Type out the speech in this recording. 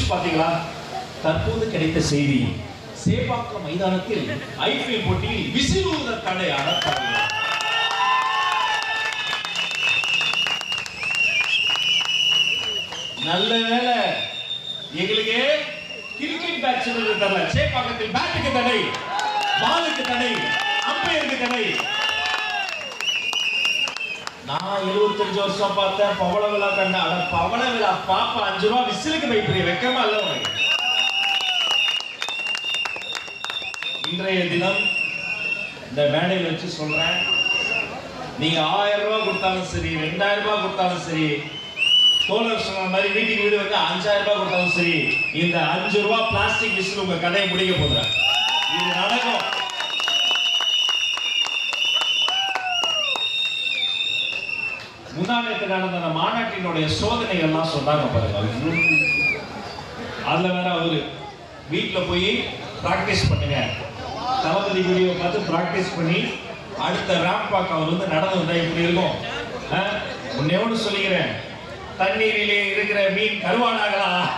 News பாத்தீங்களா? தற்போது கிடைத்த செய்தி, சேப்பாக்கம் மைதானத்தில் ஐபிஎல் போட்டியில் விசில் ஊத தடை. நல்ல வேலை எங்களுக்கு கிரிக்கெட் பேட்ஸ்மேனுக்கு தடை, சேப்பாக்கத்தில் பேட்டுக்கு தடை, பாலுக்கு தடை, அம்பையருக்கு தடை. நான் 75 வருஷம் பார்த்தேன் பவள விழா கண்ட. அட பவள விழா பாப்பா 5 ரூபாய் விசிலுக்கு வைப்பிரிய வெக்கமா இல்ல உனக்கு? இன்றைய தினம் இந்த மேடையில் வச்சு சொல்றேன், நீங்க 1000 ரூபாய் கொடுத்தாலும் சரி, 2000 ரூபாய் கொடுத்தாலும் சரி, தோழர் சொன்ன மாதிரி வீட்டுக்கு வீடு வந்து 5000 ரூபாய் கொடுத்தாலும் சரி, இந்த 5 ரூபாய் பிளாஸ்டிக் விசில் உங்க கதையை முடிக்க போதுற. இது நடக்கும். முன்னாடி நடந்த அந்த மாநாட்டினுடைய சோதனைகள் எல்லாம் சொன்னாங்க பாருங்க. அதுல வேற அவரு வீட்டுல போய் பிராக்டிஸ் பண்ணுங்க, தளபதி வீடியோ பார்த்து பிராக்டிஸ் பண்ணி அடுத்த ரேம்ப் வாக் அவர் வந்து நடந்து வந்தா எப்படி இருக்கும்? உன்னையோடு சொல்லிக்கிறேன், தண்ணீரிலே இருக்கிற மீன் கருவாடாகலாம்.